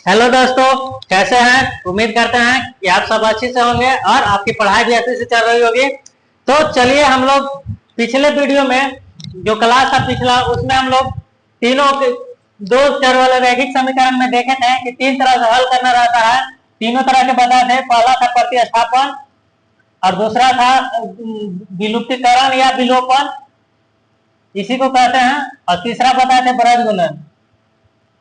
Hello दोस्तों, कैसे हैं? उम्मीद करते हैं कि आप सब अच्छे से होंगे और आपकी पढ़ाई भी अच्छे से चल रही होगी। तो चलिए, हम लोग पिछले वीडियो में जो क्लास था पिछला, उसमें हम लोग तीनों के दो चर वाले रैखिक समीकरण में देखे थे कि तीन तरह से हल करना रहता है। तीनों तरह के बताए थे। पहला था प्रतिस्थापन, और दूसरा था विलुप्तीकरण या विलोपन, इसी को कहते हैं, और तीसरा बताए थे ब्रज गुणन।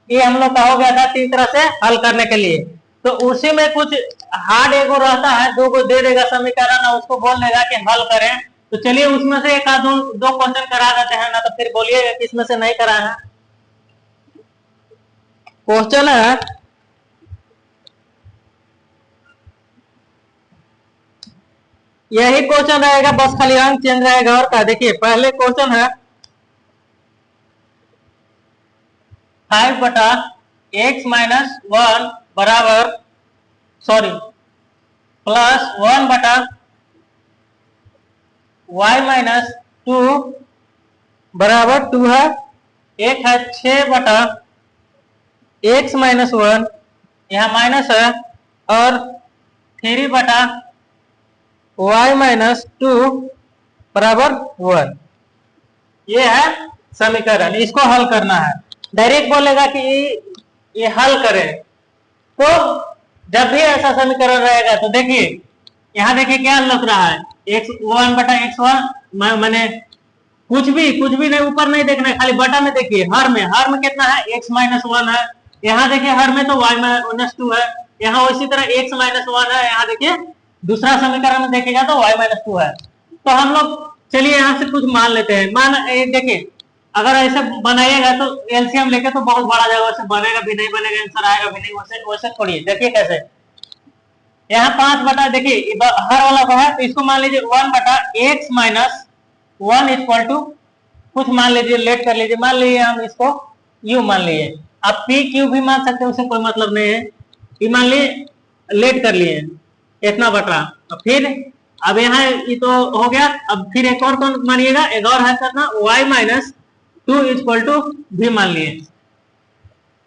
ये हम लोग का हो गया था तीन तरह से हल करने के लिए। तो उसी में कुछ हार्ड एगो रहता है, दो को दे देगा समीकरण और उसको बोल देगा कि हल करें। तो चलिए उसमें से एक आध दो क्वेश्चन करा देते हैं, ना तो फिर बोलिएगा कि इसमें से नहीं करा है। क्वेश्चन है, यही क्वेश्चन रहेगा, बस खाली अंक चेंज रहेगा और क्या। देखिए पहले क्वेश्चन है 5/x-1 बराबर +1/y-2 बराबर 2 है। एक है 6/x-1, यहाँ माइनस है, और 3/y-2 बराबर 1। ये है समीकरण, इसको हल करना है। डायरेक्ट बोलेगा कि ये हल करें। तो जब भी ऐसा समीकरण रहेगा तो देखिए, यहाँ देखिए क्या लग रहा है, x1/x1, मैंने कुछ भी नहीं, ऊपर नहीं देखना है, खाली बटा में देखिए। हर में कितना है, x-1 है। यहाँ देखिए हर में तो y-2 है। यहाँ उसी तरह x-1 है। यहाँ देखिए दूसरा समीकरण में देखिएगा तो y-2 है। तो हम लोग चलिए यहाँ से कुछ मान लेते हैं। देखिए, अगर ऐसे बनाइएगा तो एलसीएम लेके तो बहुत बड़ा जाएगा, वैसे बनेगा भी नहीं, बनेगा आंसर आएगा भी नहीं। वैसे छोड़िए, देखिए कैसे। यहाँ 5 देखिए हर वाला को है, तो इसको मान लीजिए 1/x-1 इक्वल टू कुछ मान लीजिए, लेट कर लीजिए, मान लीजिए हम इसको u मान लीजिए। आप p q भी मान सकते हैं, उससे कोई मतलब नहीं है। ये मान लिए, लेट कर लिए इतना बटा। फिर अब यहाँ ये तो हो गया। अब फिर एक और कौन मानिएगा, एक और है करना, y-2 इक्वल टू भी मान लिए।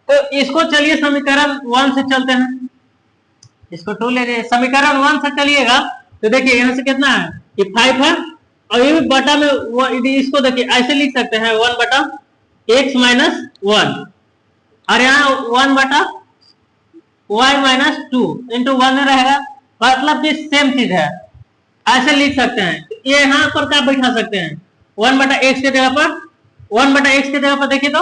तो इसको चलिए समीकरण 1 से चलते हैं। इसको 2 ले लीजिए, समीकरण 1 से चलिएगा तो देखिए यहाँ से कितना है, ये 5 है, और ये भी बटा में इसको देखिए ऐसे लिख सकते हैं 1/x-1, और यहाँ 1/y-2 इंटू 1 में रहेगा। मतलब कि सेम चीज है, ऐसे लिख सकते हैं। ये यहाँ पर क्या बैठा सकते हैं, 1/x के जगह पर, 1/x के जगह पर देखिए तो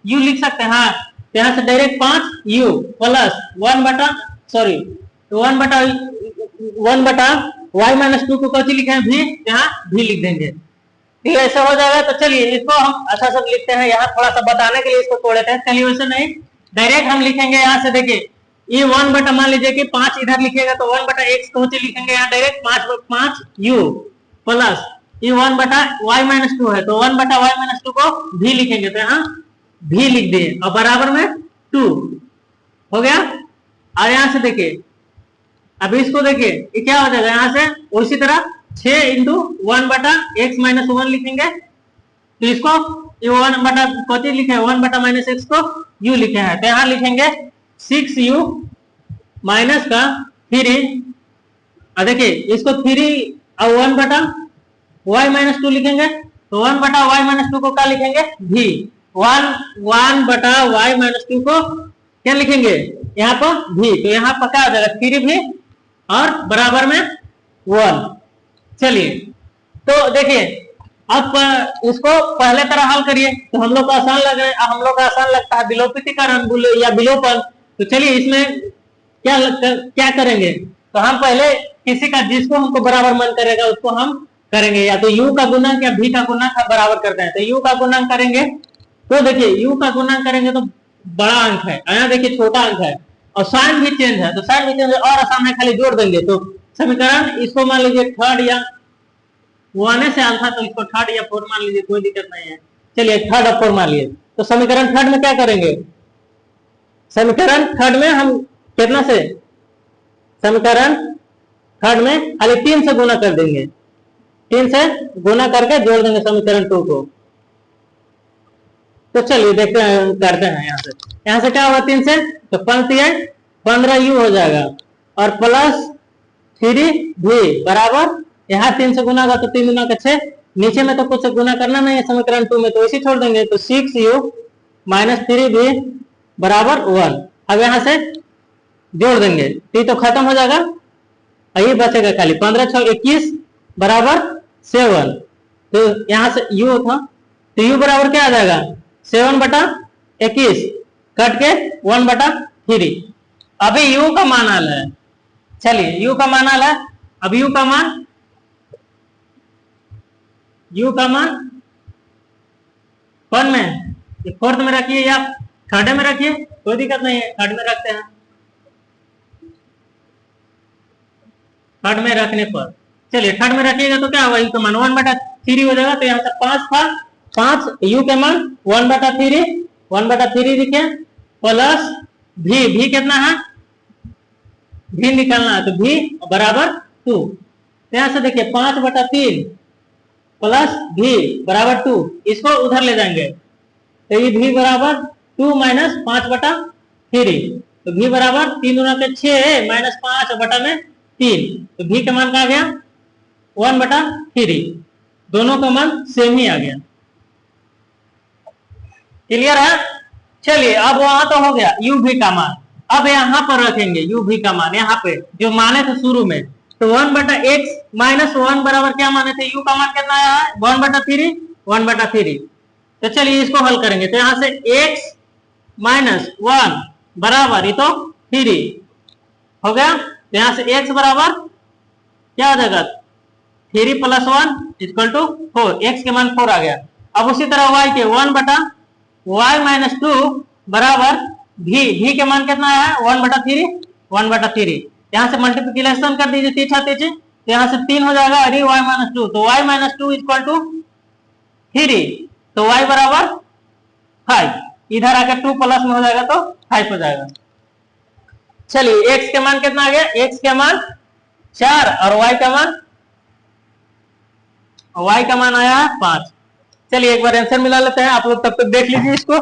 u लिख सकते हैं। हाँ, यहाँ से डायरेक्ट 5u प्लस 1/y-2 को कौन लिखे हैं, भी, यहाँ भी लिख देंगे। ठीक है, ऐसा हो जाएगा। तो चलिए इसको हम अच्छा सब लिखते हैं, यहाँ थोड़ा सा बताने के लिए इसको तोड़ देते हैं। चलिए वैसे नहीं, डायरेक्ट हम लिखेंगे यहाँ से। देखिए ये 1 मान लीजिए कि 5 इधर लिखिएगा तो 1/x को लिखेंगे यहाँ डायरेक्ट 5u प्लस ये 1/y-2 है, तो 1/y-2 को भी लिखेंगे, तो यहाँ भी लिख दिए, और बराबर में 2 हो गया। और यहाँ से देखिए, अभी इसको देखिए ये क्या हो जाएगा, यहाँ से उसी तरह 6 इंटू 1/x-1 लिखेंगे। तो इसको ये 1 लिखे, 1/-x को u लिखे हैं, तो यहाँ लिखेंगे 6u माइनस का 3। देखिए इसको 3 और 1/y-2 लिखेंगे, तो 1/y-2 को क्या लिखेंगे, भी। 1/y-2 को क्या लिखेंगे, यहाँ पर भी, तो यहाँ पर क्या हो जाएगा, 3 भी और बराबर में 1। चलिए तो देखिए अब इसको पहले तरह हल करिए, तो हम लोग को आसान लग रहा है। हम लोग का आसान लगता है विलोपीकरण या विलोपन। तो चलिए इसमें क्या करेंगे, तो हम पहले किसी का, जिसको हमको बराबर मन करेगा उसको हम करेंगे, या तो u का गुणक या v का गुणक हम बराबर करते हैं। तो u का गुणक करेंगे, तो देखिए u का गुणक करेंगे तो बड़ा अंक है, यहाँ देखिए छोटा अंक है, और साइन भी चेंज है, तो साइन भी चेंज है और आसान है, खाली जोड़ देंगे। तो समीकरण इसको मान लीजिए थर्ड, या 1 से आंसर, तो इसको थर्ड या 4 मान लीजिए, कोई दिक्कत नहीं है। चलिए थर्ड और 4 मान लिए। तो समीकरण थर्ड में क्या करेंगे, समीकरण थर्ड में हम कितना से, समीकरण थर्ड में खाली 3 से गुना कर देंगे, 3 से गुना करके जोड़ देंगे समीकरण 2 को। तो चलिए देखते हैं, करते हैं यहाँ से क्या होगा 3 से, तो 15u हो जाएगा और प्लस 3v बराबर, यहाँ 3 से गुना होगा तो 3 गुना का 6, नीचे में तो कुछ गुना करना नहीं है समीकरण 2 में, तो इसी छोड़ देंगे, तो 6u माइनस 3v बराबर 1। अब यहाँ से जोड़ देंगे तो ये तो खत्म हो जाएगा, ये बचेगा खाली 15 6 21 बराबर 7। तो यहाँ से u था, तो u बराबर क्या आ जाएगा 7/21 कट के 1/3। अभी u का मान आ रहा है, चलिए u का मान आ रहा है। अब u का मान कौन में, फोर्थ में रखिए या थर्ड में रखिए, कोई दिक्कत नहीं है, थर्ड में रखते हैं। थर्ड में रखने पर चलिए थर्ड में रखिएगा तो क्या होगा, यू का मान 1/3 हो जाएगा। तो यहाँ से 5 था, 5 यू के मान 1/3 लिखे प्लस भी कितना है, भी निकालना है, तो भी बराबर 2। तो यहाँ से देखिए 5/3 प्लस भी बराबर 2, इसको उधर ले जाएंगे तो ये भी बराबर 2 माइनस 5/3, तो भी बराबर 3 गुना के 6 माइनस 5/3, तो भी का मान क्या आ गया 1/3, दोनों का मान सेम ही आ गया। क्लियर है। चलिए अब वहां तो हो गया यू भी का मान, अब यहाँ पर रखेंगे यू भी का मान, यहाँ पे जो माने थे शुरू में, तो 1/x माइनस 1 बराबर क्या माने थे, यू का मान कितना आया है 1/3। तो चलिए इसको हल करेंगे, तो यहाँ से x माइनस 1 बराबर ये तो 3 हो गया, तो यहाँ से x बराबर क्या हो जाएगा 3 + 1 = 4, x के मान 4 आ गया। अब उसी तरह y के 1/y माइनस 2 बराबर भी के मान कितना आया है 1/3। यहाँ से मल्टीप्लिकेशन कर दीजिए तीछा तीछी, तो यहाँ से 3 हो जाएगा, अरे y माइनस 2, तो y माइनस 2 = 3, तो y बराबर 5, इधर आकर 2 प्लस में हो जाएगा तो 5 हो जाएगा। चलिए x के मान कितना आ गया, x के मान 4 और y का मान आया 5। चलिए एक बार आंसर मिला लेते हैं, आप लोग तब तक देख लीजिए इसको।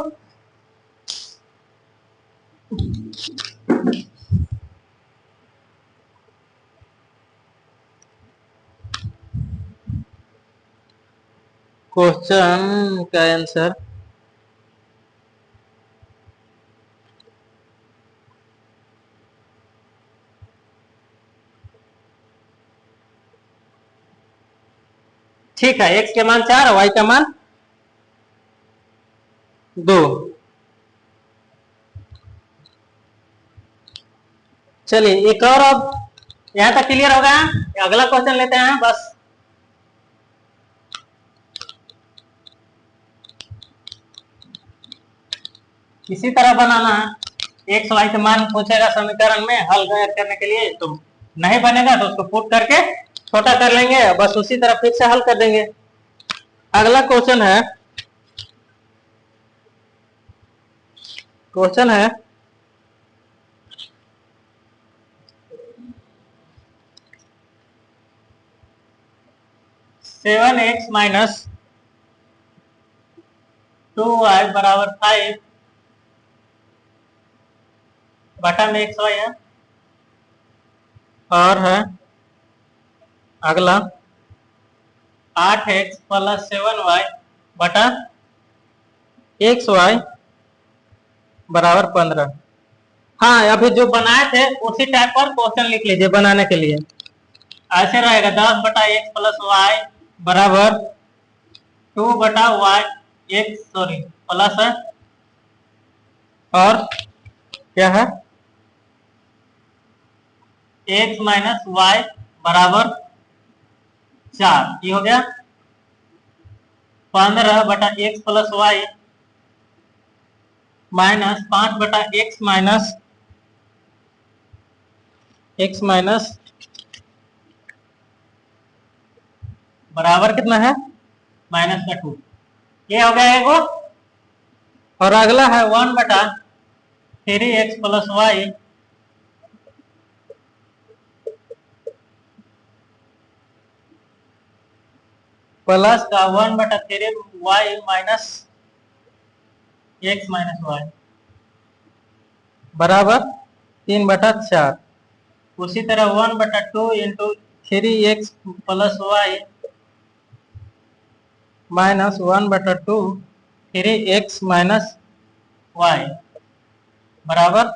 क्वेश्चन का आंसर ठीक है, x के मान 4 y का मान 2। चलिए एक और, अब यहां तक क्लियर हो गया, अगला क्वेश्चन लेते हैं। बस इसी तरह बनाना है, x y के मान पूछेगा समीकरण में हल करने के लिए, तो नहीं बनेगा तो उसको पुट करके छोटा कर लेंगे, बस उसी तरह फिर से हल कर देंगे। अगला क्वेश्चन है 7x माइनस 2y बराबर 5 बटा में x y है, और है अगला 8x प्लस 7y बटा xy बराबर 15। हाँ अभी जो बनाए थे उसी टाइप पर क्वेश्चन लिख लीजिए बनाने के लिए। ऐसे रहेगा 10/x प्लस y बराबर 2/y x प्लस है, और क्या है x माइनस y बराबर 4, ये हो गया 15/x plus y minus 5/x minus बराबर कितना है -2, ये हो गया एगो। और अगला है 1/3x प्लस y प्लस का 1/3y minus x minus Y बराबर 3/4। उसी तरह 1/2 into 3x plus Y minus 1/2 3x minus Y बराबर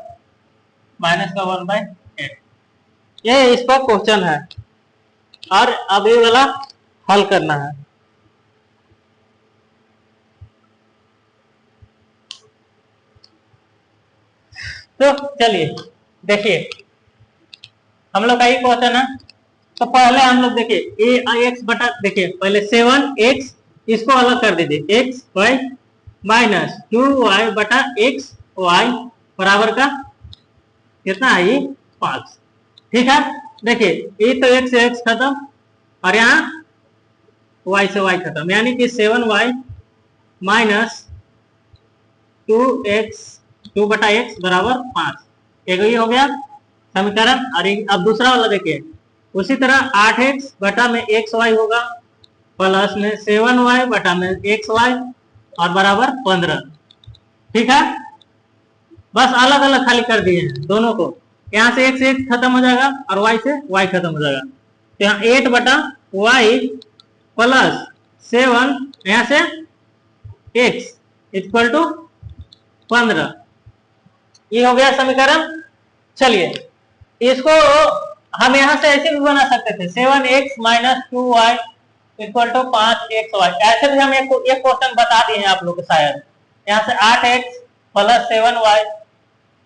माइनस का 1/8। ये इसका क्वेश्चन है और अब ये वाला हल करना है। तो चलिए देखिए हम लोग का ये क्वेश्चन है। तो पहले हम लोग देखिए ए एक्स बटा, देखिए पहले 7x इसको अलग कर दीजिए, एक्स वाई माइनस 2y बटा एक्स वाई बराबर का कितना है ये 5। ठीक है, देखिए ये तो x से x खत्म और यहाँ y से y खत्म, यानी कि 7y माइनस 2x बराबर 5। एक ये हो गया समीकरण। और अब दूसरा वाला देखिए, उसी तरह 8x बटा में xy होगा प्लस में 7y बटा में xy और बराबर 15। ठीक है, बस अलग अलग खाली कर दिए हैं दोनों को। यहाँ से x खत्म हो जाएगा और y से y खत्म हो जाएगा। तो यहाँ 8 बटा y प्लस 7 यहाँ से x इक्वल टू 15। ये हो गया समीकरण। चलिए इसको हम यहाँ से ऐसे भी बना सकते थे, 7x minus 2y equal to 5xy। ऐसे भी हम एक क्वेश्चन बता दिए हैं आप लोग को शायद। यहाँ से 8x प्लस 7y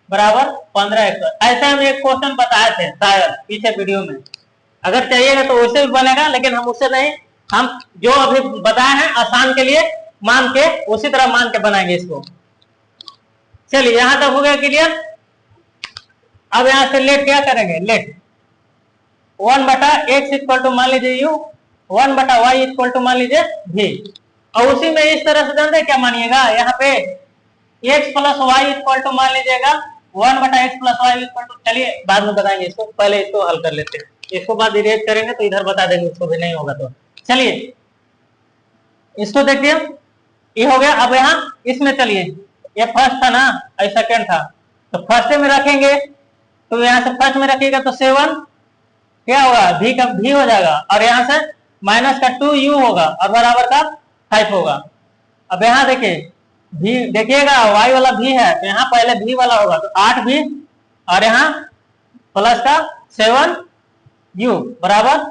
बराबर 15x। ऐसे हम एक क्वेश्चन बताए थे शायद पीछे वीडियो में, अगर चाहिएगा तो वैसे भी बनेगा, लेकिन हम उससे नहीं, हम जो अभी बताए हैं आसान के लिए मान के उसी तरह मान के बनाएंगे इसको। चलिए यहां तक हो गया क्लियर। अब यहां से लेट क्या करेंगे, लेट 1/x इक्वल टू मान लीजिए u, 1/y इक्वल टू मान लीजिए v। और उसी में इस तरह से जानते क्या मानिएगा, यहाँ पे x plus Y equal to मान लीजिएगा 1/x plus Y equal to, चलिए बाद में बताएंगे इसको, पहले इसको हल कर लेते हैं। इसको बाद डिरेक्ट करेंगे तो इधर बता देंगे, उसको भी नहीं होगा तो। चलिए इसको देखिए, ये हो गया। अब यहाँ इसमें चलिए, ये फर्स्ट था ना, ये सेकेंड था, तो फर्स्ट में रखेंगे। तो यहाँ से फर्स्ट में रखिएगा तो 7 क्या होगा, भी का भी हो जाएगा, और यहाँ से माइनस का 2u होगा और बराबर का 5 होगा। अब यहाँ देखिए भी, देखिएगा y वाला भी है तो यहाँ पहले भी वाला होगा, तो 8 भी और यहाँ प्लस का 7u बराबर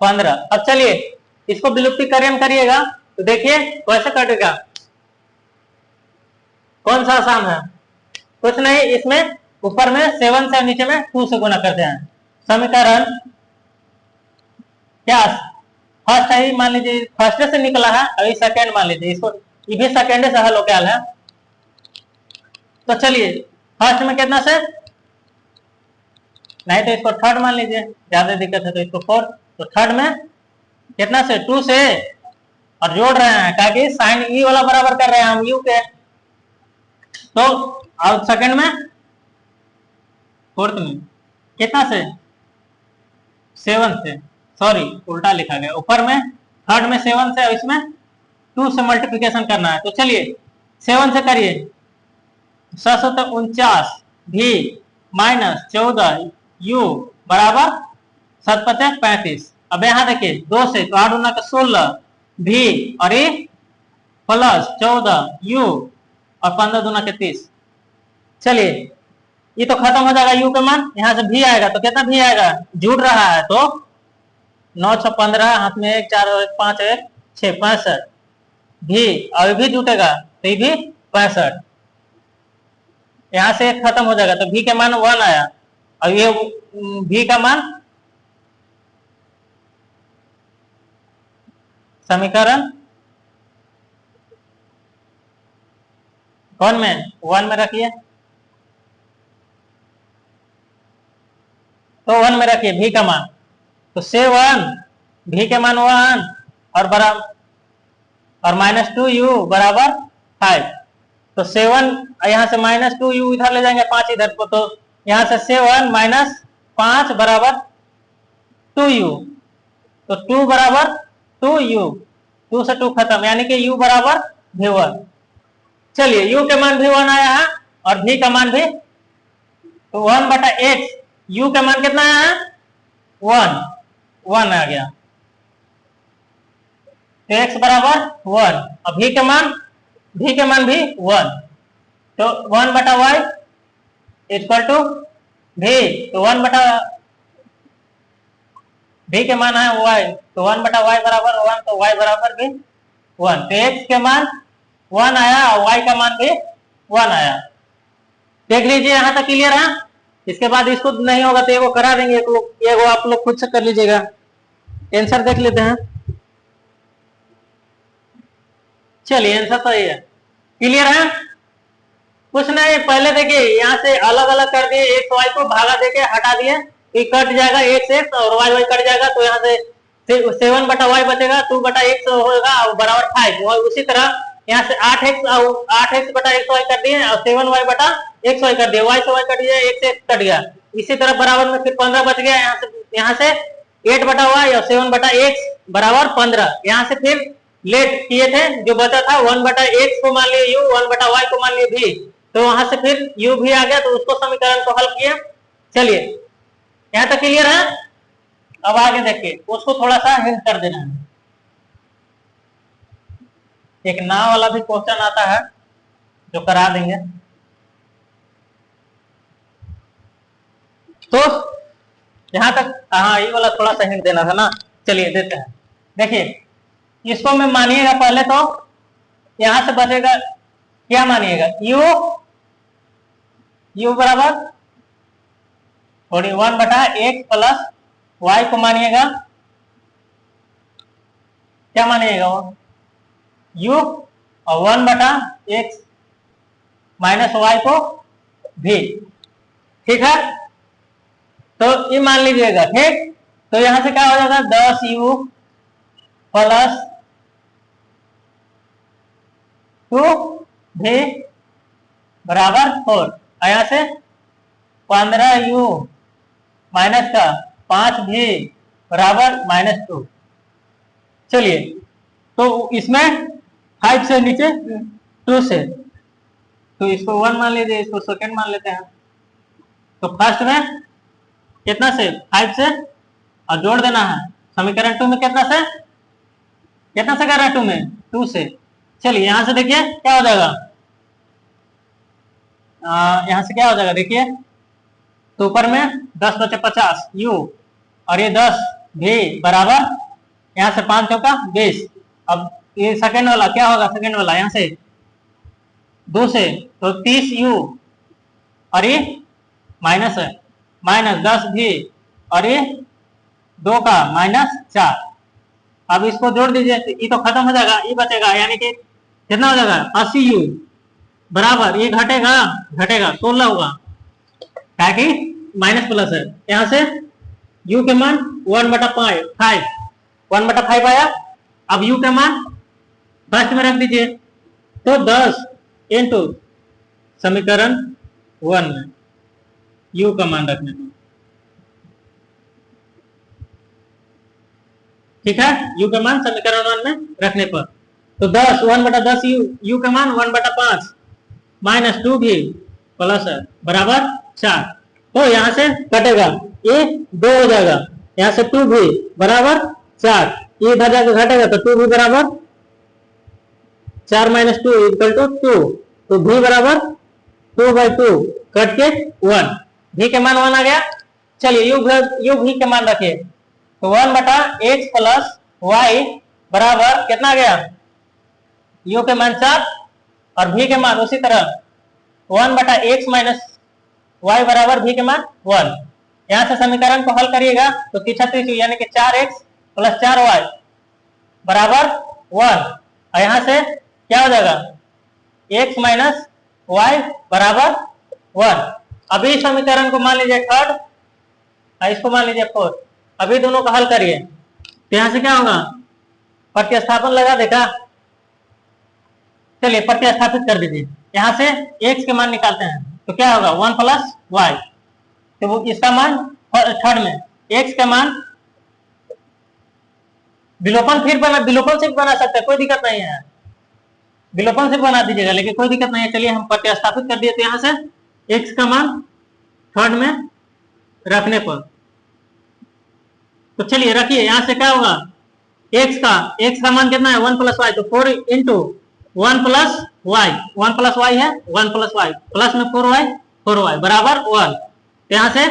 15। अब चलिए इसको विलुप्तीकरण करिएगा तो देखिए कैसे कटेगा, कौन सा आसान है। कुछ नहीं, इसमें ऊपर में 7 से नीचे में 2 से गुना करते हैं। समीकरण क्या फर्स्ट है, मान लीजिए फर्स्ट से निकला है, अभी सेकेंड मान लीजिए, इसको ये भी सेकेंड से हल होके है। तो चलिए फर्स्ट में कितना से, नहीं तो इसको थर्ड मान लीजिए, ज्यादा दिक्कत है तो इसको फोर्थ। तो थर्ड में कितना से, 2 से, और जोड़ रहे हैं ताकि साइन ई वाला बराबर कर रहे हैं हम यू के। तो अब सेकंड में, फोर्थ में कितना से, 7 से, सॉरी उल्टा लिखा गया, ऊपर में थर्ड में 7 से और इसमें 2 से मल्टीप्लिकेशन करना है। तो चलिए 7 से करिए, 749 भी माइनस 14 यू बराबर 7×5 35। अब यहाँ देखिए 2 से, तो 8 का 16 भी और ये प्लस 14 यू और 15 के 30। चलिए ये तो खत्म हो जाएगा यू का मान, यहाँ से भी आएगा तो कितना भी आएगा, जुड़ रहा है तो 9 6 15, हाथ में 1 4 1 5 1 6 65 भी, और भी जुटेगा तो ये भी 65। यहाँ से एक खत्म हो जाएगा तो भी का मान 1 आया, और ये भी का मान समीकरण कौन में, 1 में रखिए, तो 1 में रखिए भी का मान, तो 7 भी के मान 1 और बराबर और -2u बराबर 5। तो 7 यहाँ से -2u इधर ले जाएंगे, 5 इधर को, तो यहाँ से 7 - 5 बराबर 2u, तो 2 बराबर 2u, 2 से 2 खत्म, यानी कि u बराबर v1। चलिए u के मान भी 1 आया है और v का मान भी, तो 1/x, u का मान कितना आया है 1 आ गया, तो x बराबर 1 और v के मान भी 1, तो 1/y इक्वल टू v, तो 1/v के मान है y, तो 1/y बराबर 1, तो y बराबर भी 1, तो x के मान 1 आया और y का मान भी 1 आया। देख लीजिए यहाँ तक क्लियर है। इसके बाद इसको नहीं होगा तो एगो करा देंगे, एगो आप लोग खुद से कर लीजिएगा। आंसर देख लेते हैं। चलिए आंसर तो ये है, क्लियर है। कुछ नहीं, पहले देखिए यहाँ से अलग अलग कर दिए, एक्स वाई को भागा देके हटा दिए, ये कट जाएगा एक्स एक्स और वाई वाई कट जाएगा, तो यहाँ से 7/y बचेगा, 2/x होगा और बराबर 5। और उसी तरह यहाँ से 8x/xy कर दिए और 7y/xy कर दिए, y से y कट गया, x से कट गया। इसी तरह बराबर में फिर 15 बच गया, यहाँ से 8/y और 7/x बराबर 15। यहाँ से फिर लेट किए थे, जो बचा था 1/x को मान लिए u, 1/y को मान लिए v, तो वहां से फिर u भी आ गया, तो उसको समीकरण को हल किया। चलिए यहाँ तक क्लियर है। अब आगे देखिए, उसको थोड़ा सा हिंट कर देना है। एक नाव वाला भी क्वेश्चन आता है जो करा देंगे, तो यहाँ तक, हाँ ये वाला थोड़ा सा हिंट देना था ना, चलिए देते हैं। देखिए इसको मैं मानिएगा पहले, तो यहां से बचेगा क्या, मानिएगा u बराबर 1/x प्लस y को मानिएगा, क्या मानिएगा वो u, और 1/x माइनस y को v, ठीक है। तो ये मान लीजिएगा, ठीक। तो यहां से क्या हो जाएगा 10u प्लस 2v बराबर 4, यहाँ से 15u माइनस का 5v बराबर -2। चलिए तो इसमें 5 से नीचे 2 से, तो इसको 1 मान लीजिए, इसको सेकंड मान लेते हैं। तो फर्स्ट में कितना से 5 से और जोड़ देना है, समीकरण 2 में कितना से कर रहा है 2 में 2 से। चलिए यहां से देखिए क्या हो जाएगा, यहां से क्या हो जाएगा देखिए, तो ऊपर में 10 बचे 50 u और ये 10 v बराबर, यहाँ से 5 चौका 20। अब ये सेकंड वाला क्या होगा, सेकंड वाला यहाँ से 2 से, तो 30u और ये माइनस है, -10v और ये 2 का -4। अब इसको जोड़ दीजिए, ये तो खत्म हो जाएगा, ये बचेगा, यानी कि कितना हो जाएगा 80u बराबर, ये घटेगा 16 होगा, ताकि माइनस प्लस है। यहाँ से u के मान 1/5 आया। अब u के मान फर्स्ट में रख दीजिए, तो 10 इंटू समीकरण 1 में u का मान रखने को, ठीक है, u का मान समीकरण 1 में रखने पर, तो 1/10 u का मान 1/5 माइनस 2v प्लस बराबर 4। तो यहाँ से कटेगा, ये 2 हो जाएगा, यहाँ से 2v बराबर 4, ये इधर जाकर घटेगा, तो 2v बराबर 4 - 2 = 2, तो v बराबर 2/2 कट के 1, v के मान 1 आ गया। चलिए u v के मान रखिए, तो 1/x प्लस y बराबर कितना आ गया, u के मान 4 और v के मान उसी तरह 1/x माइनस y बराबर v के मान 1। यहाँ से समीकरण को हल करिएगा तो 33 यानी कि 4x प्लस 4y बराबर 1, और यहाँ से क्या हो जाएगा x माइनस y बराबर 1। अभी समीकरण को मान लीजिए थर्ड और इसको मान लीजिए फोर्थ। अभी दोनों का हल करिए, तो यहाँ से क्या होगा, प्रतिस्थापन लगा देखा। चलिए प्रतिस्थापित कर दीजिए, यहाँ से x के मान निकालते हैं, तो क्या होगा 1 + y, तो वो इसका मान थर्ड में x का मान विलोपन से बना सकते हैं, कोई दिक्कत नहीं है। विलोपन से बना दीजिएगा, लेकिन कोई दिक्कत नहीं है। चलिए हम प्रतिस्थापित कर दिए, तो यहाँ से x का मान थर्ड में रखने पर, तो चलिए रखिए, यहाँ से क्या होगा, x का मान कितना है 1 प्लस वाई, तो 4 into 1 plus Y, 1 plus Y है 1 प्लस वाई, प्लस में 4 वाई बराबर 1। तो यहाँ से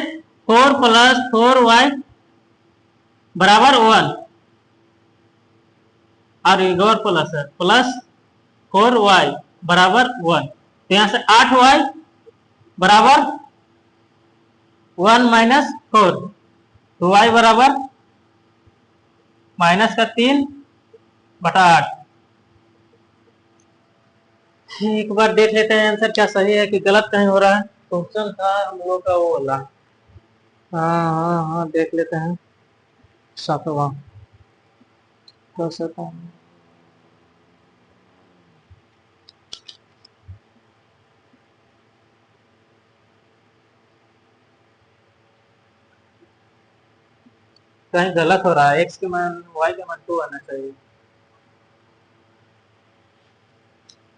4 प्लस 4 वाई बराबर 1, और एक और प्लस है, प्लस 4 वाई बराबर 1। तो यहाँ से 8 वाई बराबर 1 माइनस 4, तो वाई बराबर माइनस का 3/8। एक बार देख लेते हैं आंसर क्या सही है कि गलत कहीं हो रहा है। क्वेश्चन था हम लोग का वो वाला, हाँ देख लेते हैं। सातवां कहीं गलत हो रहा है, x के मान y के मान 2 आना चाहिए,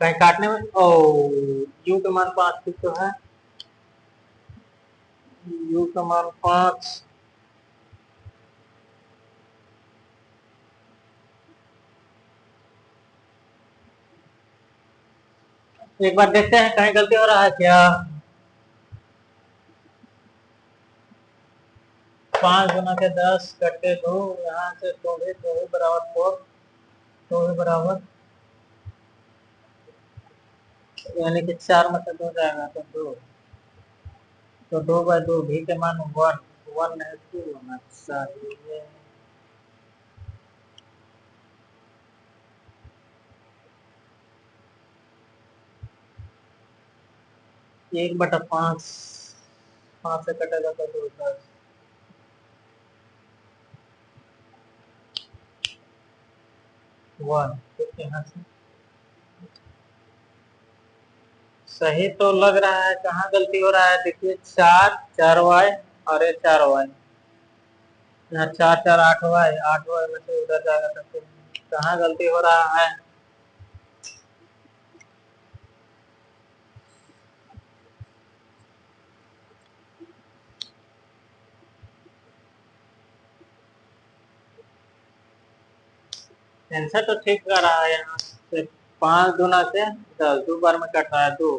कहीं काटने में u का मान 5 ठीक तो है, u का मान 5, एक बार देखते हैं कहीं गलती हो रहा है क्या। 5 गुना के 10 कटे 2, यहाँ से 2 भी बराबर 4, 2 भी बराबर, यानी कि 4 में से 2 जाएगा तो 2, तो 2/2 भी के मान 1 नहीं 2 होना चाहिए। 1/5, 5 से कटेगा तो 2 10, वन, यहाँ से सही तो लग रहा है, कहाँ गलती हो रहा है देखिए, 4 वाई और ये 4 वाई, यहाँ 4 8 वाई, 8 वाई में से उधर जाएगा तो फिर कहाँ गलती हो रहा है। आंसर तो ठीक कर रहा है, यहाँ से 5 गुना से 10, 2 बार में कट रहा है 2,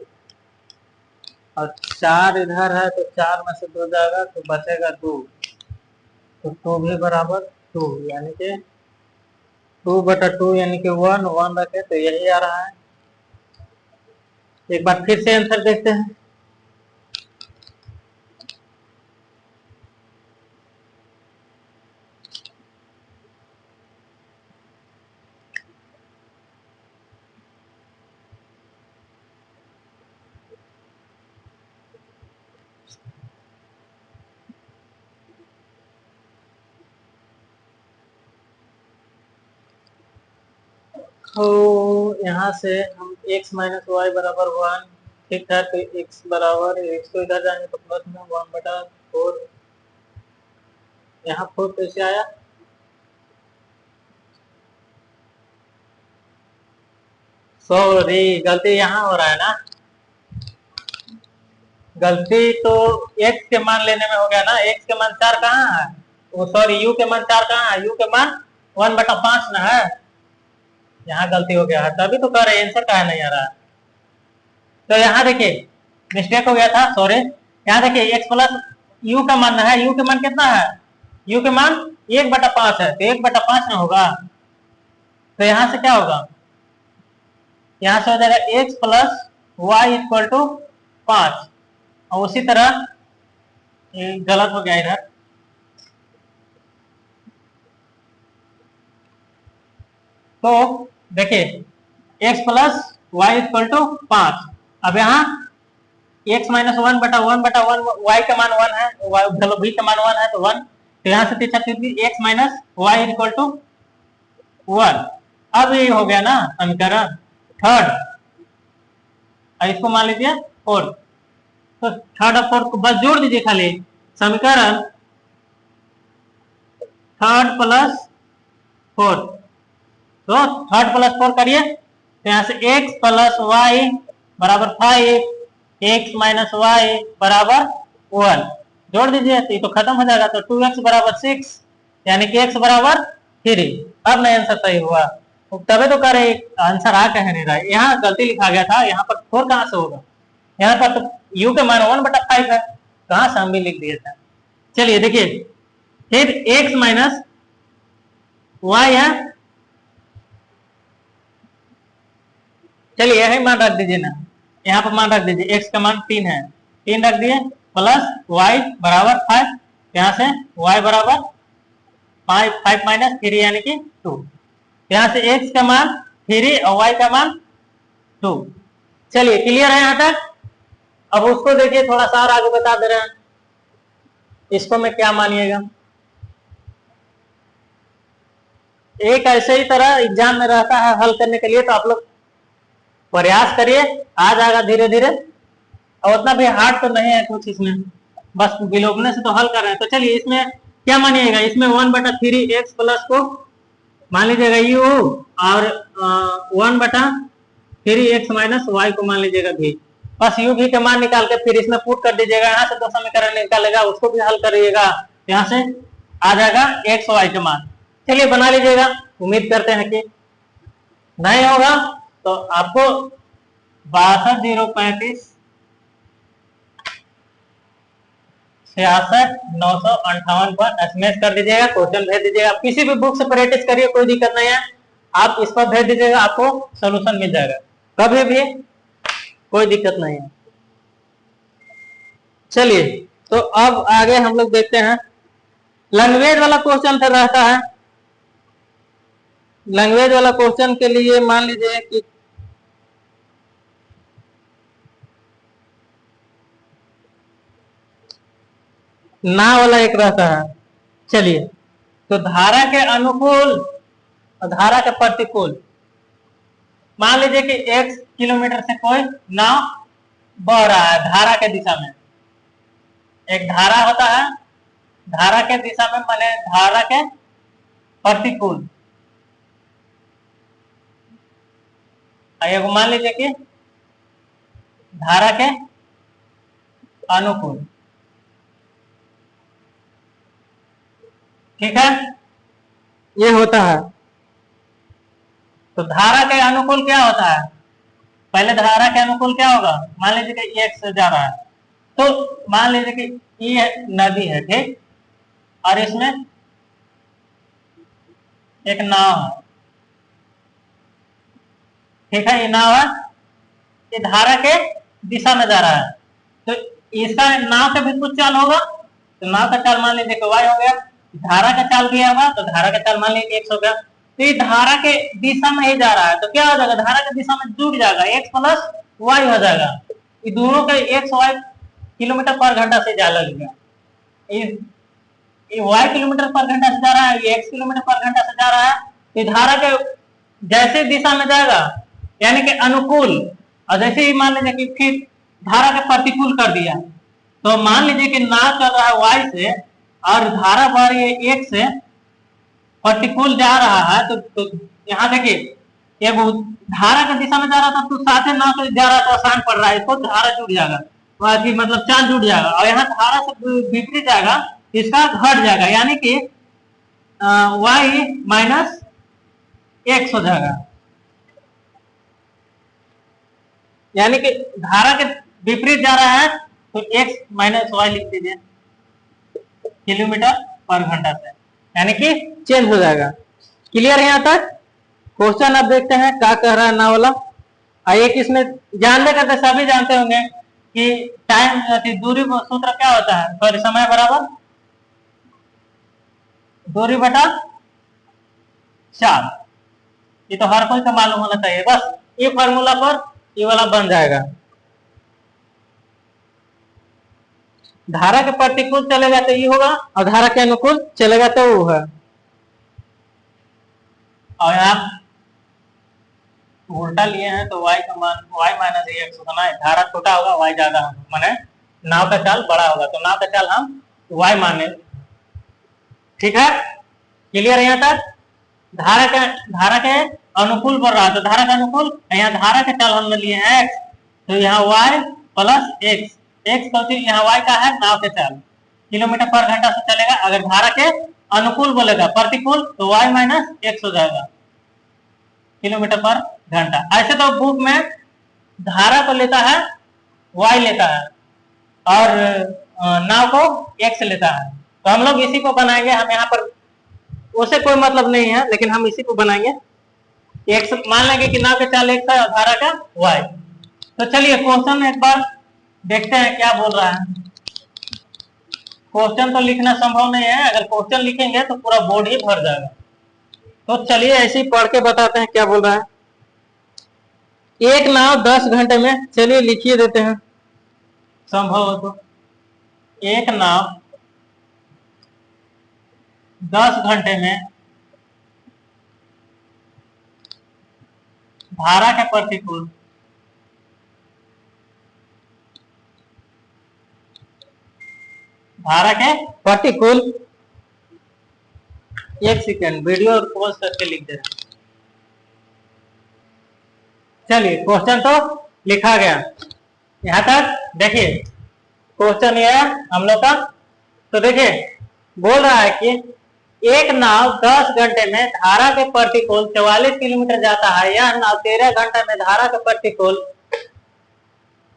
और 4 इधर है तो 4 में से 2 जाएगा तो बचेगा 2, तो 2 भी बराबर 2, यानी कि 2/2 यानी कि 1 रखे तो यही आ रहा है। एक बार फिर से आंसर देखते हैं। तो यहाँ से हम x माइनस वाई बराबर 1 ठीक है, तो x बराबर, x तो इधर जाएंगे तो प्लस में 1/4, यहाँ 4 कैसे आया, सॉरी गलती यहाँ हो रहा है ना, गलती तो x के मान लेने में हो गया ना, x के मान 4 कहाँ है, वो सॉरी u के मान 4 कहाँ है, u के मान 1/5 ना है, यहाँ गलती हो गया है, तभी तो कह रहे आंसर कहाँ नहीं आ रहा है। तो यहाँ देखिए मिस्टेक हो गया था, सॉरी, यहाँ देखिए x प्लस u का मान है, u के मान कितना है, u के मान 1/5 है, तो 1/5 ना होगा, तो यहाँ से क्या होगा, यहाँ से हो जाएगा x plus Y equal to 5, और उसी तरह गलत हो गया इधर, तो देखिए x plus Y equal to 5, अब यहाँ x माइनस 1/1 y का मान 1 है, चलो v का मान 1 है तो 1, तो यहाँ से पीछा x minus Y equal to 1। अब ये हो गया ना समीकरण थर्ड, इसको मान लीजिए फोर्थ, तो थर्ड और फोर्थ को बस जोड़ दीजिए, खाली समीकरण थर्ड प्लस फोर्थ, तो थर्ड प्लस 4 करिए तो यहाँ से x प्लस वाई बराबर 5, x माइनस वाई बराबर 1 जोड़ दीजिए तो ये तो खत्म हो जाएगा। तो 2x बराबर 6 यानी कि x बराबर 3। अब नहीं आंसर सही हुआ, तबे तो करे आंसर आ कह नहीं रहा है, यहाँ गलती लिखा गया था, यहाँ पर 4 कहाँ से होगा, यहाँ पर तो u के मान 1/5 है, कहाँ से हम भी लिख दिए थे। चलिए देखिए फिर x माइनस वाई है, चलिए यही मान रख दीजिए ना, यहाँ पर मान रख दीजिए x का मान 3 है, 3 रख दिए प्लस y बराबर 5, यहाँ से y बराबर 5 माइनस 3 यानी कि 2, यहाँ से x का मान 3 और y का मान 2। चलिए क्लियर है यहाँ तक। अब उसको देखिए थोड़ा सा और आगे बता दे रहे हैं, इसको मैं क्या मानिएगा, एक ऐसे ही तरह एग्जाम में रहता है हल करने के लिए, तो आप लोग प्रयास करिए, आ जाएगा धीरे धीरे, और उतना भी हार्ड तो नहीं है कुछ, इसमें बस विलोपने से तो हल कर रहे हैं। तो चलिए इसमें क्या मानिएगा, इसमें 1/3 x प्लस को मान लीजिएगा u और 1/3 x माइनस वाई को मान लीजिएगा v, बस u v का मान निकाल के फिर इसमें पुट कर दीजिएगा, यहाँ से 2 समीकरण निकालेगा, उसको भी हल करिएगा, यहाँ से आ जाएगा x y का मान। चलिए बना लीजिएगा, उम्मीद करते हैं कि नहीं होगा तो आपको 62,035 66,958 पर एसएमएस कर दीजिएगा, क्वेश्चन भेज दीजिएगा, किसी भी बुक से प्रैक्टिस करिए, कोई दिक्कत नहीं है, आप इस पर भेज दीजिएगा, आपको सॉल्यूशन मिल जाएगा, कभी भी कोई दिक्कत नहीं है। चलिए तो अब आगे हम लोग देखते हैं, लैंग्वेज वाला क्वेश्चन फिर रहता है। लैंग्वेज वाला क्वेश्चन के लिए मान लीजिए कि ना वाला एक रहता है। चलिए तो धारा के अनुकूल और धारा के प्रतिकूल, मान लीजिए कि x किलोमीटर से कोई नाव बह रहा है धारा के दिशा में, एक धारा होता है, धारा के दिशा में माने धारा के प्रतिकूल, मान लीजिए कि धारा के अनुकूल, ठीक है, ये होता है। तो धारा के अनुकूल क्या होता है, पहले धारा के अनुकूल क्या होगा, मान लीजिए कि x से जा रहा है, तो मान लीजिए कि ये नदी है, ठीक, और इसमें एक नाव है, ठीक है, ये नाव है, ये धारा के दिशा में जा रहा है, तो इसका नाव का भी कुछ चाल होगा, तो नाव का चाल मान लीजिए कि y हो गया, धारा का चाल दिया हुआ तो धारा का चाल मान लीजिए x हो गया, तो ये धारा के दिशा में ही जा रहा है, तो क्या हो जाएगा, धारा के दिशा में जुड़ जाएगा, x प्लस वाई हो जाएगा, ये दोनों का x y किलोमीटर पर घंटा से जा लगेगा, ये y किलोमीटर पर घंटा से जा रहा है, ये x किलोमीटर पर घंटा से जा रहा है, तो धारा के जैसे दिशा में जाएगा यानी कि अनुकूल, और जैसे ही मान लीजिए कि फिर धारा के प्रतिकूल कर दिया, तो मान लीजिए कि नाव चल रहा है y से और धारा बह रही है x से, प्रतिकूल जा रहा है, तो यहाँ देखिए ये धारा की दिशा में जा रहा था तो साथ नाव से जा रहा तो आसान पड़ रहा है, इसको धारा जुड़ जाएगा, मतलब चाल जुड़ जाएगा, और यहाँ धारा से विपरीत जाएगा, इसका घट जाएगा, यानी कि y माइनस x हो जाएगा, यानी कि धारा के विपरीत जा रहा है तो x माइनस वाई लिख दीजिए किलोमीटर पर घंटा से, यानी कि चेंज हो जाएगा। क्लियर है यहाँ तक। क्वेश्चन अब देखते हैं क्या कह रहा है ना वाला। आइए कि इसमें जानते करते सभी जानते होंगे कि टाइम दूरी सूत्र क्या होता है, सॉरी समय बराबर दूरी बटा 4, ये तो हर कोई का मालूम होना चाहिए, बस ये फॉर्मूला पर ये वाला बन जाएगा। धारा के प्रतिकूल चलेगा तो ये होगा, और धारा के अनुकूल चलेगा तो वो है, और यहाँ उल्टा लिए हैं तो y का मान y माइनस एक्स होना है, धारा छोटा होगा y ज्यादा होगा, माने नाव का चाल बड़ा होगा, तो नाव का चाल हम y माने, ठीक है। क्लियर है यहाँ तक। धारा के अनुकूल बढ़ रहा है तो धारा का अनुकूल, यहाँ धारा का चाल हमने लिए हैं x, तो यहाँ y प्लस एक्स, एक्स तो यहाँ y का है नाव के चाल, किलोमीटर पर घंटा से चलेगा। अगर धारा के अनुकूल बोलेगा प्रतिकूल तो y माइनस एक्स हो जाएगा किलोमीटर पर घंटा। ऐसे तो बुक में धारा को लेता है y लेता है और नाव को x लेता है, तो हम लोग इसी को बनाएंगे। हम यहाँ पर उसे कोई मतलब नहीं है, लेकिन हम इसी को बनाएंगे। एक्स मान लेंगे कि नाव के चाल एक्स है और धारा का y। तो चलिए क्वेश्चन एक बार देखते हैं क्या बोल रहा है। क्वेश्चन तो लिखना संभव नहीं है, अगर क्वेश्चन लिखेंगे तो पूरा बोर्ड ही भर जाएगा। तो चलिए ऐसे ही पढ़ के बताते हैं क्या बोल रहा है। एक नाव 10 घंटे में, चलिए लिखिए देते हैं संभव हो तो। एक नाव 10 घंटे में धारा के प्रतिकूल एक सेकेंड वीडियो और पॉज करके लिख दे रहे हैं। चलिए क्वेश्चन तो लिखा गया, यहां तक देखिए क्वेश्चन ये है हम लोग का। तो देखिए बोल रहा है कि एक नाव 10 घंटे में धारा के प्रतिकूल 44 किलोमीटर जाता है, यह नाव 13 घंटे में धारा के प्रतिकूल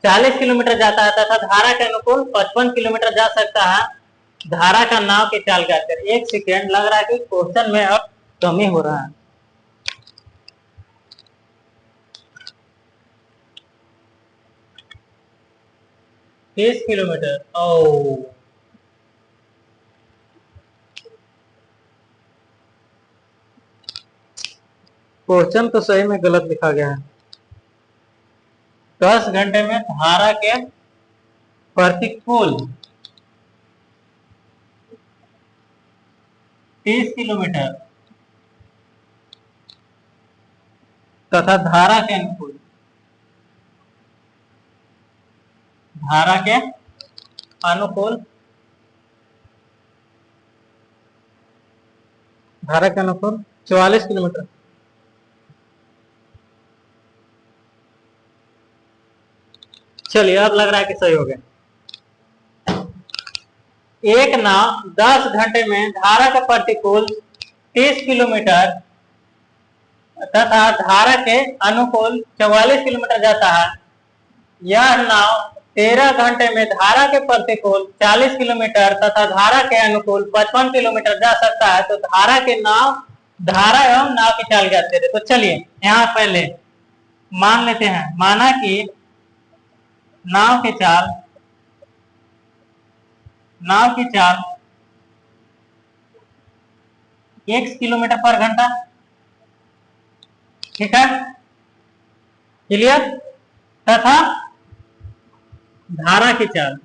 40 किलोमीटर जाता है तथा धारा के अनुकूल 55 किलोमीटर जा सकता है। धारा का नाव की चाल क्या कर। एक सेकेंड, लग रहा है कि क्वेश्चन में अब कमी हो रहा है। तीस किलोमीटर ओ क्वेश्चन तो सही में गलत लिखा गया है। 10 घंटे में धारा के प्रतिकूल 30 किलोमीटर तथा धारा के अनुकूल धारा के अनुकूल 44 किलोमीटर। चलिए अब लग रहा है कि सही हो गया। एक नाव 10 घंटे में धारा के प्रतिकूल 30 किलोमीटर तथा धारा के अनुकूल 44 किलोमीटर जाता है। यह नाव 13 घंटे में धारा के प्रतिकूल 40 किलोमीटर तथा धारा के अनुकूल 55 किलोमीटर जा सकता है। तो धारा एवं नाव की चाल ज्ञात करें। तो चलिए यहाँ पहले मान लेते हैं, माना कि नाव की चाल x किलोमीटर पर घंटा, ठीक है क्लियर, तथा धारा की चाल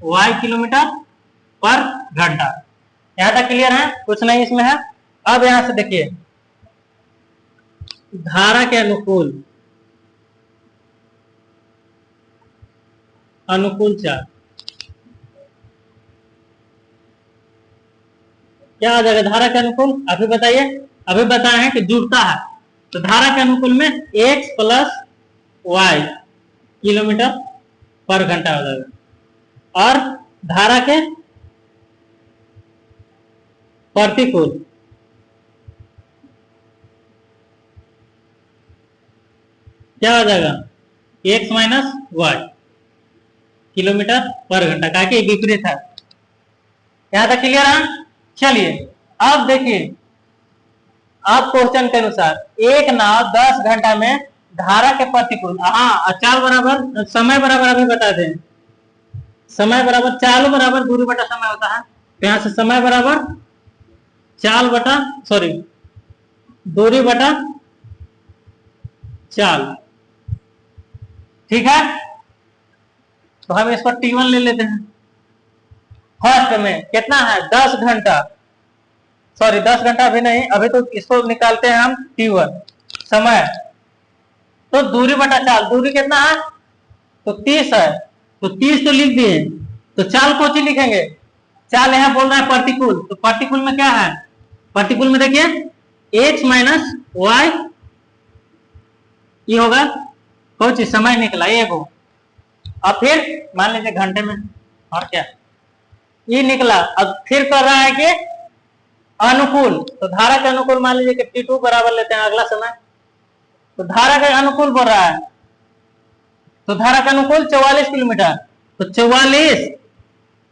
y किलोमीटर पर घंटा। यहां तक क्लियर है, कुछ नहीं इसमें है। अब यहां से देखिए धारा के अनुकूल चाल क्या आ जाएगा। धारा के अनुकूल अभी बताइए, अभी बताए हैं कि जुड़ता है, तो धारा के अनुकूल में x प्लस y किलोमीटर पर घंटा हो जाएगा। और धारा के प्रतिकूल क्या हो जाएगा, x माइनस y किलोमीटर पर घंटा, का विपरीत है। यहां तक क्लियर है। चलिए अब देखिए, अब क्वेश्चन के अनुसार एक नाव 10 घंटा में धारा के प्रतिकूल, हाँ चाल बराबर समय बराबर अभी बता दें, समय बराबर चाल बराबर दूरी बटा समय होता है। तो यहां से समय बराबर दूरी बटा चाल, ठीक है। तो हम इस पर T1 ले लेते हैं। फर्स्ट में कितना है 10 घंटा, 10 घंटा अभी नहीं, अभी तो इसको निकालते हैं हम T1 समय। तो दूरी बटा चाल, दूरी कितना है तो 30 है, तो 30 तो लिख दिए, तो चाल कौन सी लिखेंगे, चाल यहाँ बोल रहा है प्रतिकूल, तो प्रतिकूल में क्या है, प्रतिकूल में देखिए x माइनस वाई, ये होगा कोई चीज समय निकला ये को, अब फिर मान लीजिए घंटे में, और क्या ये निकला। अब फिर कर रहा है कि अनुकूल, तो धारा के अनुकूल मान लीजिए कि t2 बराबर लेते हैं अगला समय, तो धारा के अनुकूल बोल रहा है, तो धारा के अनुकूल 44 किलोमीटर, तो 44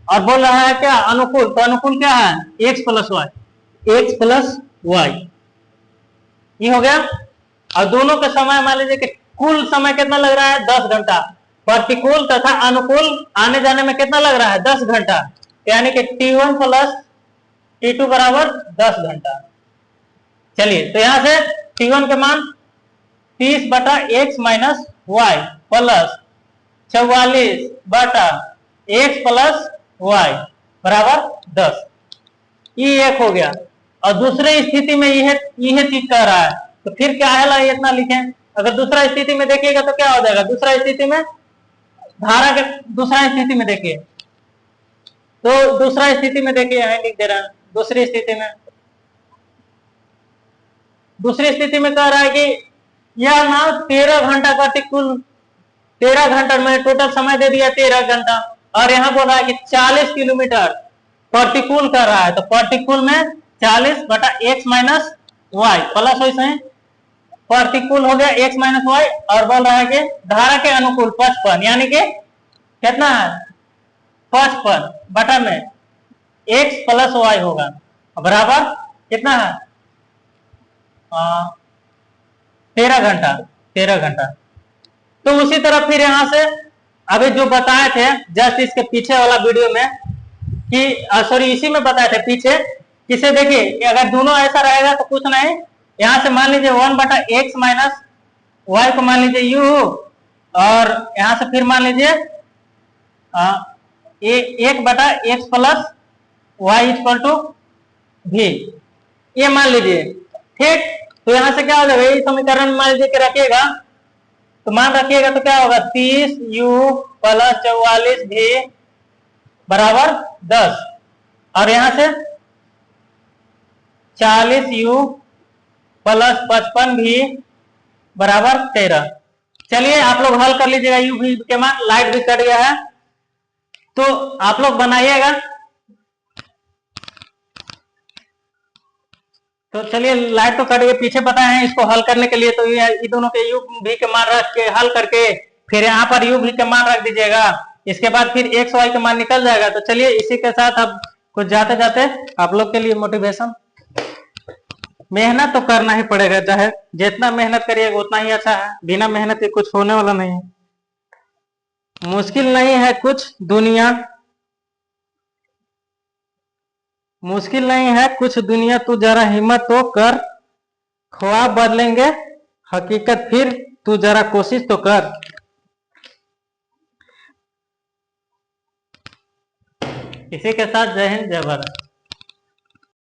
और बोल रहा है क्या अनुकूल, तो अनुकूल क्या है x plus Y, X plus Y, ये हो गया। और दोनों के समय मान लीजिए कि कुल समय कितना लग रहा है 10 घंटा, प्रतिकूल तथा अनुकूल आने जाने में कितना लग रहा है 10 घंटा, यानी कि t1 प्लस t2 बराबर 10 घंटा। चलिए तो यहां से t1 के मान 30 बटा x माइनस वाई प्लस 44 बटा x प्लस वाई बराबर 10, ये एक हो गया। और दूसरे स्थिति में यह चीज कह रहा है, तो फिर क्या है ये इतना लिखें। अगर दूसरा स्थिति में देखिएगा तो क्या हो जाएगा, दूसरा स्थिति में धारा के दूसरा स्थिति में देखिए, तो दूसरा स्थिति में देखिए यहां लिख दे रहा है, दूसरी स्थिति में कह रहा है कि यह ना 13 घंटा का कुल 13 घंटा में टोटल समय दे दिया 13 घंटा, और यहाँ बोल रहा है कि 40 किलोमीटर प्रतिकूल कर रहा है, तो प्रतिकूल में 40 बटा x माइनस वाई प्लस वैसे है प्रतिकूल हो गया x माइनस वाई, और बोल रहा है कि धारा के अनुकूल 55, यानी कि कितना है 55 बटा में x प्लस वाई होगा बराबर कितना है 13 घंटा। तो उसी तरह फिर यहां से अभी जो बताए थे जस्ट इसके पीछे वाला वीडियो में कि सॉरी इसी में बताए थे पीछे, इसे देखिए कि अगर दोनों ऐसा रहेगा तो कुछ नहीं, यहां से मान लीजिए 1 बटा एक्स माइनस वाई को मान लीजिए यू, और यहां से फिर मान लीजिए 1 बटा X plus Y equal to भी, ये मान लीजिए ठीक। तो यहां से क्या हो जाएगा, ये समीकरण मान लीजिए कि रखिएगा, तो मान रखिएगा तो क्या होगा 30 u प्लस 44 भी बराबर 10, और यहां से 40 u प्लस 55 भी बराबर 13। चलिए आप लोग हल कर लीजिएगा, u भी के मान, लाइट भी कट गया है तो आप लोग बनाइएगा। तो चलिए लाइट तो कट गई, पीछे बताए हैं इसको हल करने के लिए, तो ये दोनों के u भी के मान रख के हल करके फिर यहाँ पर u भी के मान रख दीजिएगा, इसके बाद फिर x y के मान निकल जाएगा। तो चलिए इसी के साथ अब कुछ जाते जाते आप लोग के लिए मोटिवेशन, मेहनत तो करना ही पड़ेगा, चाहे जितना मेहनत करिएगा उतना ही अच्छा है, बिना मेहनत के कुछ होने वाला नहीं है। मुश्किल नहीं है कुछ दुनिया, मुश्किल नहीं है कुछ दुनिया, तू जरा हिम्मत तो कर, ख्वाब बदलेंगे हकीकत फिर, तू जरा कोशिश तो कर। इसी के साथ जय हिंद जय भारत।